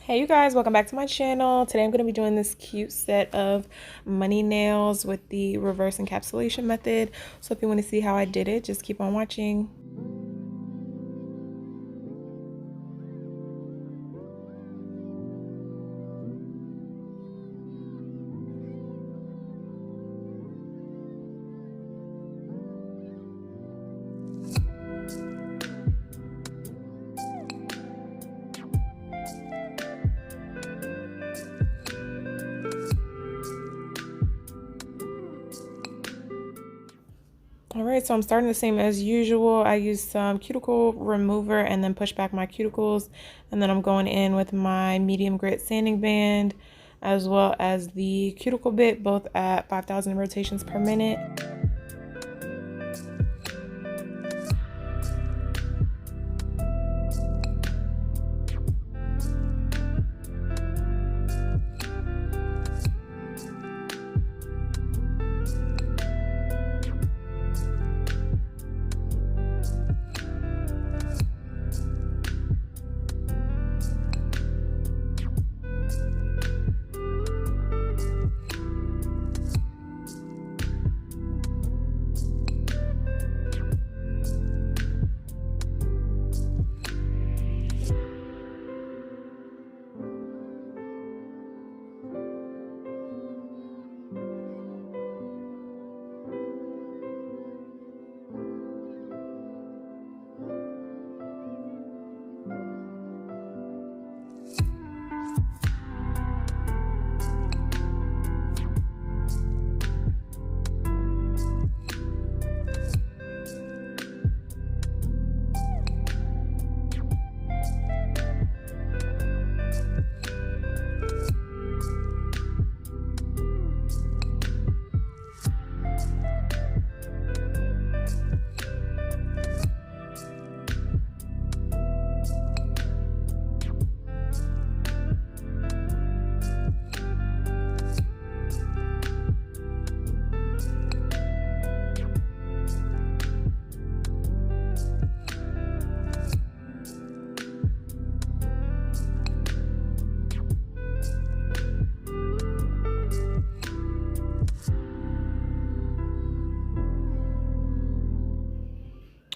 Hey you guys, welcome back to my channel. Today I'm going to be doing this cute set of money nails with the reverse encapsulation method. So if you want to see how I did it, just keep on watching. Alright, so I'm starting the same as usual. I used some cuticle remover and then push back my cuticles. And then I'm going in with my medium grit sanding band as well as the cuticle bit, both at 5,000 rotations per minute.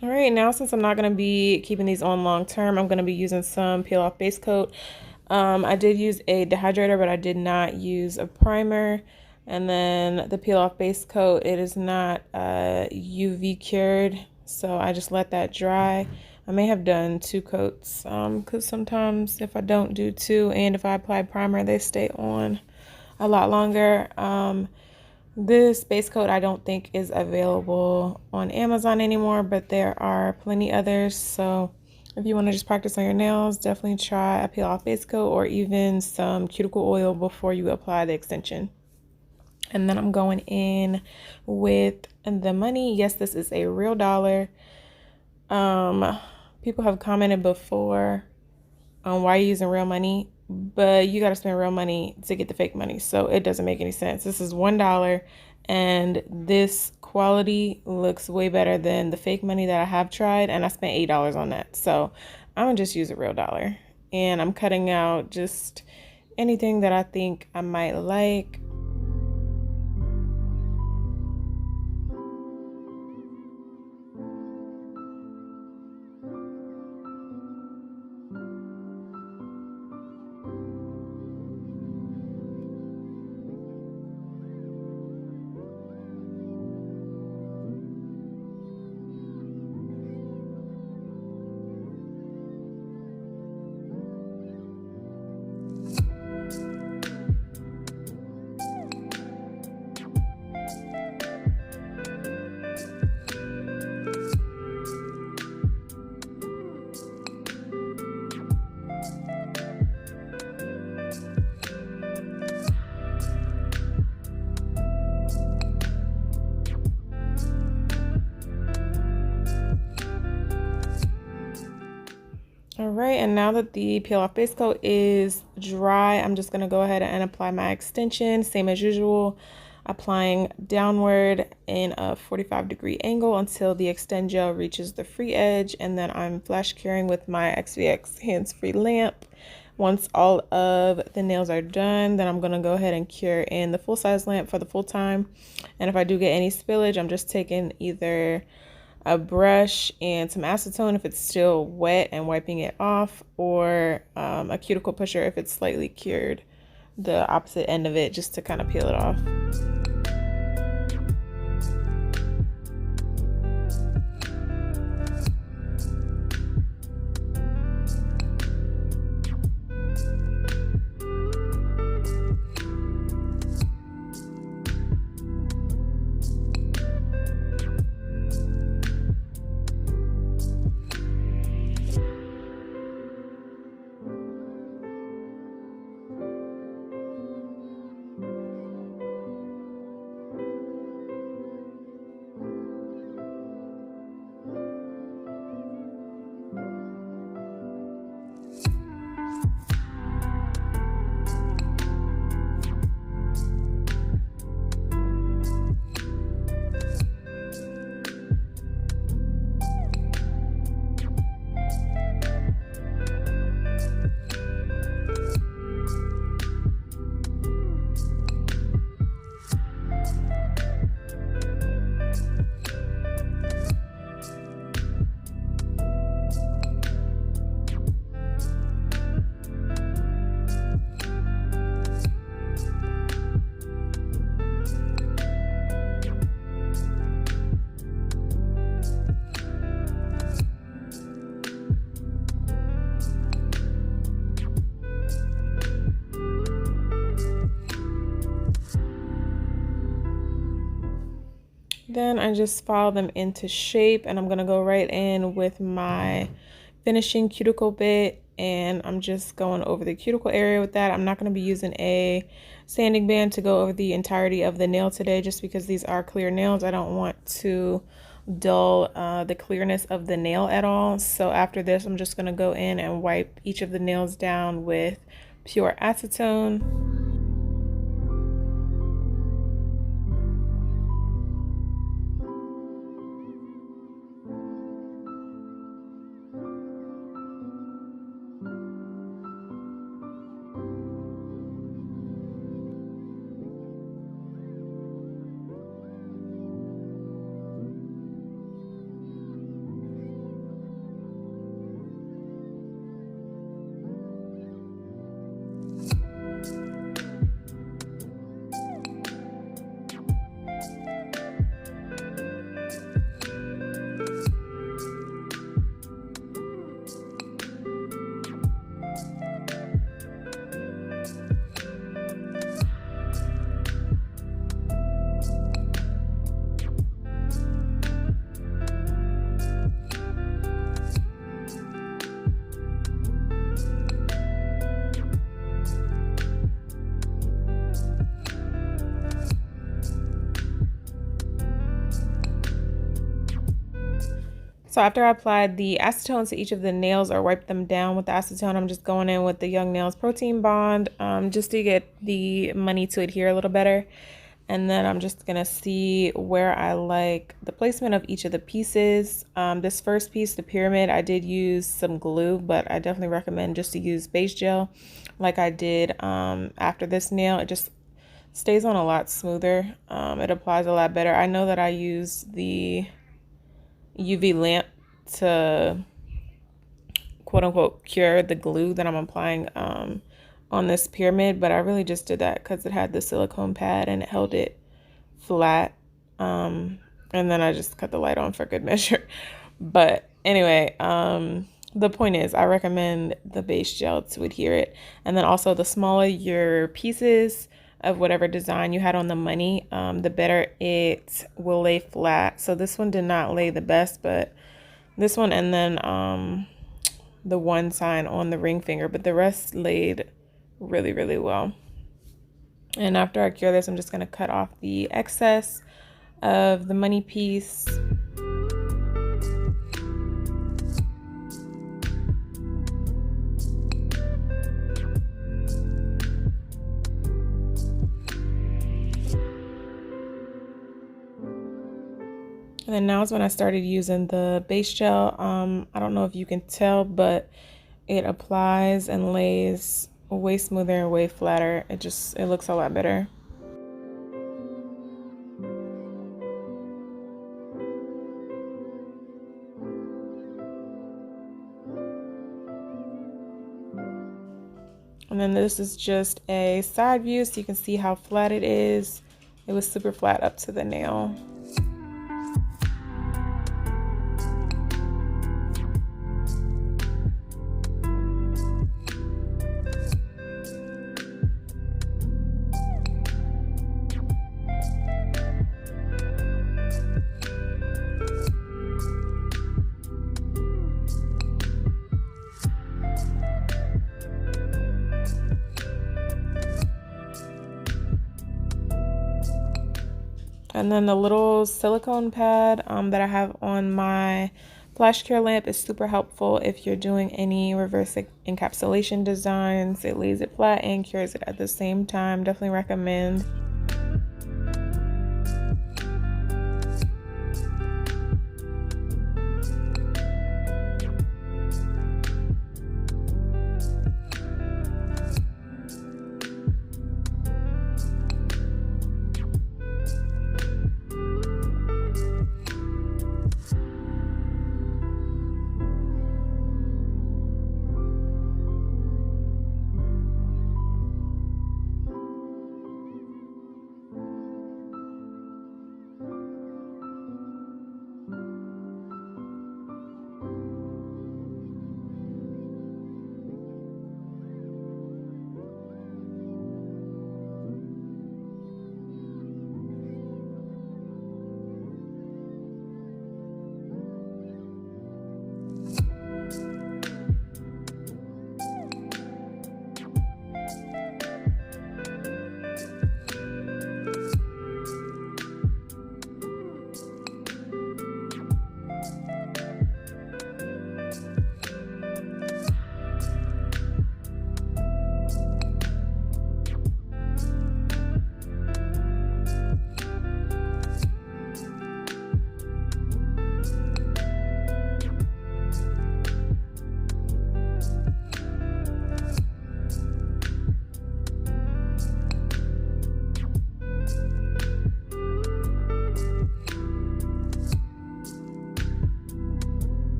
All right, now since I'm not going to be keeping these on long term, I'm going to be using some peel off base coat. I did use a dehydrator, but I did not use a primer. And then the peel off base coat, it is not UV cured, so I just let that dry. I may have done 2 coats because sometimes if I don't do 2 and if I apply primer, they stay on a lot longer. This base coat I don't think is available on Amazon anymore, but there are plenty others. So if you want to just practice on your nails, definitely try a peel off base coat or even some cuticle oil before you apply the extension. And then I'm going in with the money. Yes, this is a real dollar. People have commented before on why you're using real money, but you got to spend real money to get the fake money, so it doesn't make any sense. This is $1 and this quality looks way better than the fake money that I have tried, and I spent $8 on that. So I'm gonna just use a real dollar, and I'm cutting out just anything that I think I might like. All right, and now that the peel off base coat is dry, I'm just gonna go ahead and apply my extension, same as usual, applying downward in a 45-degree angle until the extend gel reaches the free edge, and then I'm flash curing with my XVX hands-free lamp Once all of the nails are done, then I'm gonna go ahead and cure in the full-size lamp for the full time. And if I do get any spillage, I'm just taking either a brush and some acetone if it's still wet and wiping it off, or a cuticle pusher if it's slightly cured, the opposite end of it, just to kind of peel it off. Then I just file them into shape, and I'm gonna go right in with my finishing cuticle bit, and I'm just going over the cuticle area with that. I'm not gonna be using a sanding band to go over the entirety of the nail today, just because these are clear nails. I don't want to dull the clearness of the nail at all. So after this, I'm just gonna go in and wipe each of the nails down with pure acetone. So after I applied the acetone to each of the nails or wiped them down with the acetone, I'm just going in with the Young Nails Protein Bond just to get the money to adhere a little better. And then I'm just gonna see where I like the placement of each of the pieces. This first piece, the pyramid, I did use some glue, but I definitely recommend just to use base gel like I did after this nail. It just stays on a lot smoother. It applies a lot better. I know that I use the UV lamp to quote unquote cure the glue that I'm applying on this pyramid, but I really just did that because it had the silicone pad and it held it flat, and then I just cut the light on for good measure. But anyway, the point is I recommend the base gel to adhere it. And then also, the smaller your pieces of whatever design you had on the money, the better it will lay flat. So this one did not lay the best, but this one, and then the one sign on the ring finger, but the rest laid really, really well. And after I cure this, I'm just going to cut off the excess of the money piece. And then now is when I started using the base gel. I don't know if you can tell, but it applies and lays way smoother and way flatter. It looks a lot better. And then this is just a side view so you can see how flat it is. It was super flat up to the nail. And then the little silicone pad that I have on my flash cure lamp is super helpful if you're doing any reverse encapsulation designs. It lays it flat and cures it at the same time. Definitely recommend.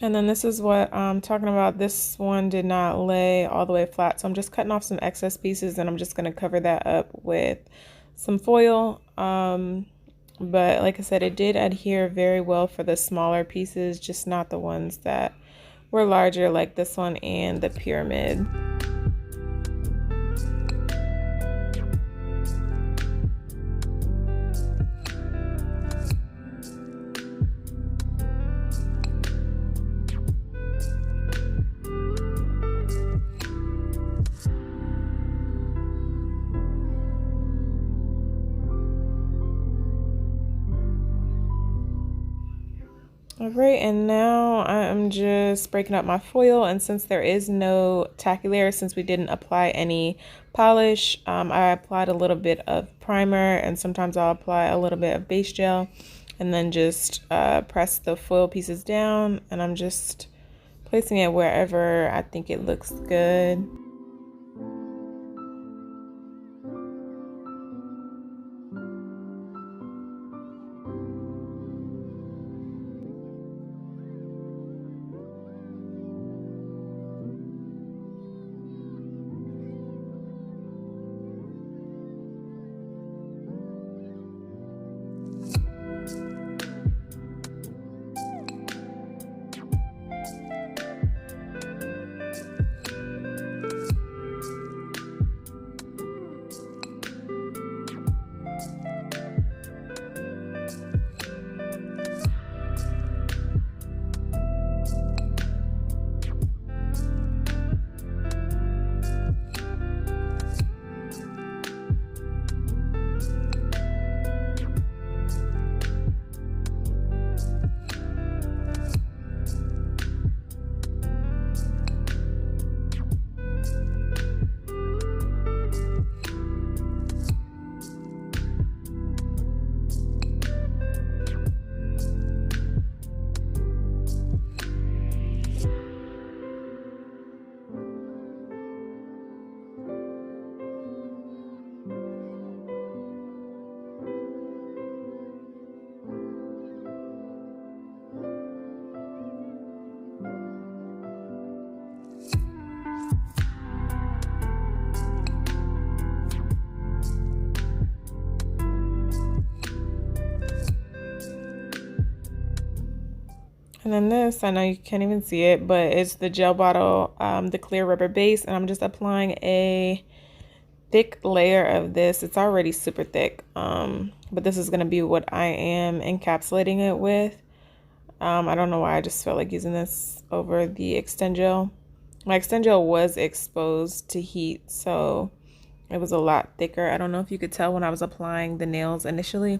And then this is what I'm talking about. This one did not lay all the way flat, so I'm just cutting off some excess pieces and I'm just going to cover that up with some foil. But like I said, it did adhere very well for the smaller pieces, just not the ones that were larger like this one and the pyramid. Alright, and now I'm just breaking up my foil, and since there is no tacky layer, since we didn't apply any polish, I applied a little bit of primer, and sometimes I'll apply a little bit of base gel, and then just press the foil pieces down, and I'm just placing it wherever I think it looks good. And then this, I know you can't even see it, but it's the gel bottle, the clear rubber base, and I'm just applying a thick layer of this. It's already super thick, but this is going to be what I am encapsulating it with. I don't know why I just felt like using this over the Extend Gel. My Extend Gel was exposed to heat, so it was a lot thicker. I don't know if you could tell when I was applying the nails initially.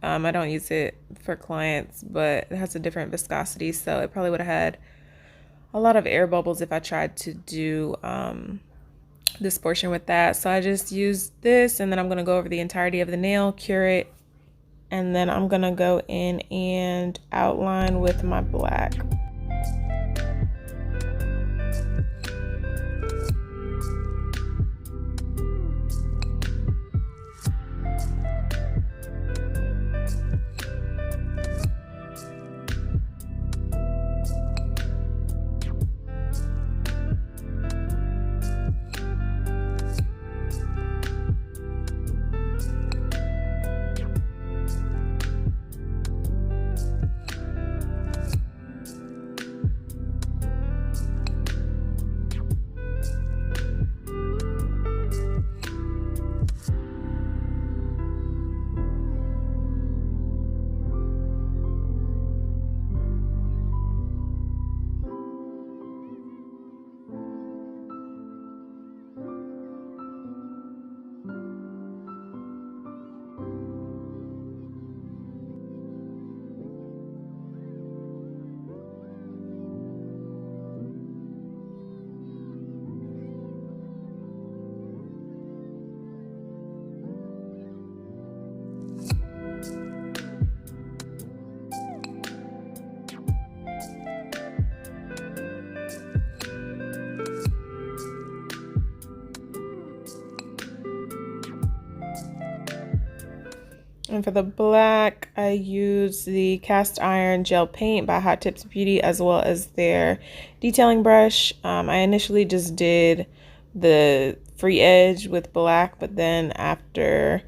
I don't use it for clients, but it has a different viscosity, so it probably would have had a lot of air bubbles if I tried to do this portion with that. So I just used this, and then I'm going to go over the entirety of the nail, cure it, and then I'm going to go in and outline with my black. And for the black, I use the cast iron gel paint by Hot Tips Beauty, as well as their detailing brush. I initially just did the free edge with black, but then after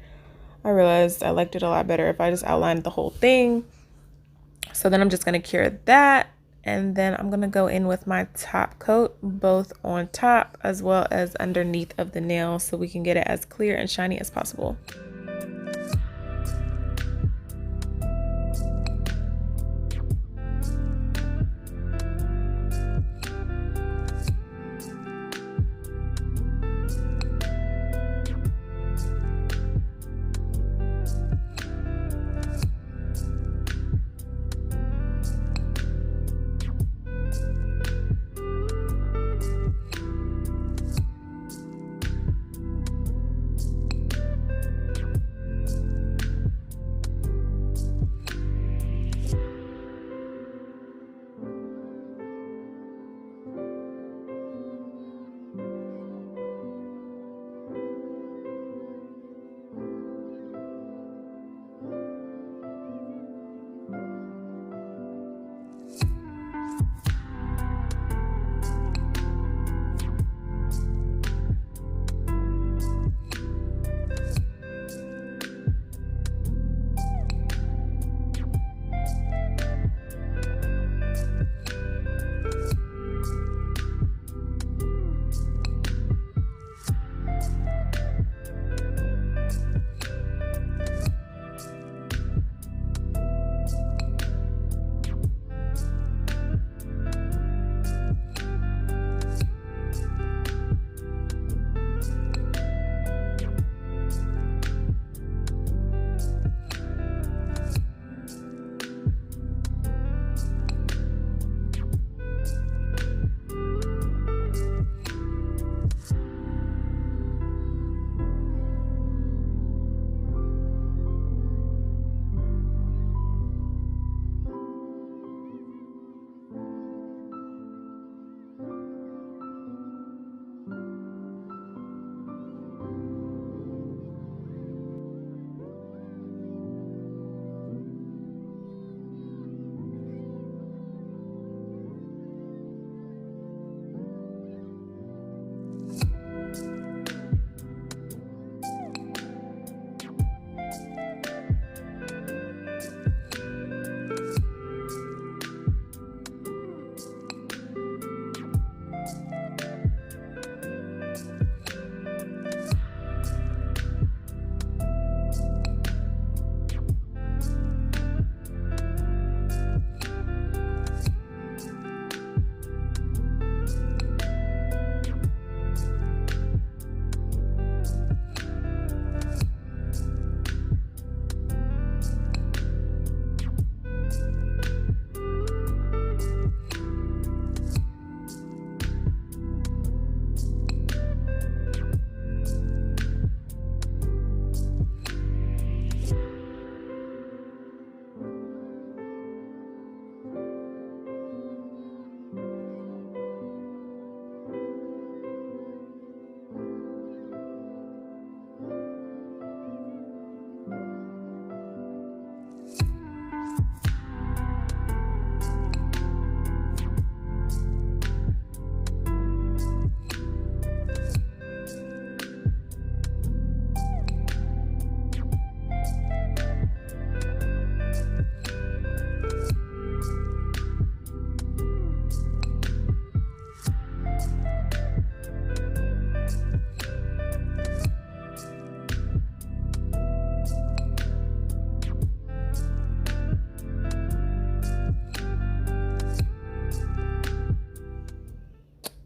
I realized I liked it a lot better if I just outlined the whole thing. So then I'm just going to cure that, and then I'm going to go in with my top coat, both on top as well as underneath of the nail, so we can get it as clear and shiny as possible.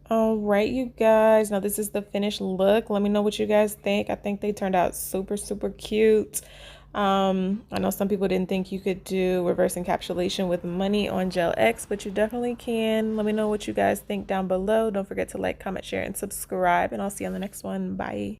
All right, you guys. Now this is the finished look. Let me know what you guys think. I think they turned out super, super cute. I know some people didn't think you could do reverse encapsulation with money on Gel X, but you definitely can. Let me know what you guys think down below. Don't forget to like, comment, share, and subscribe, and I'll see you on the next one. Bye.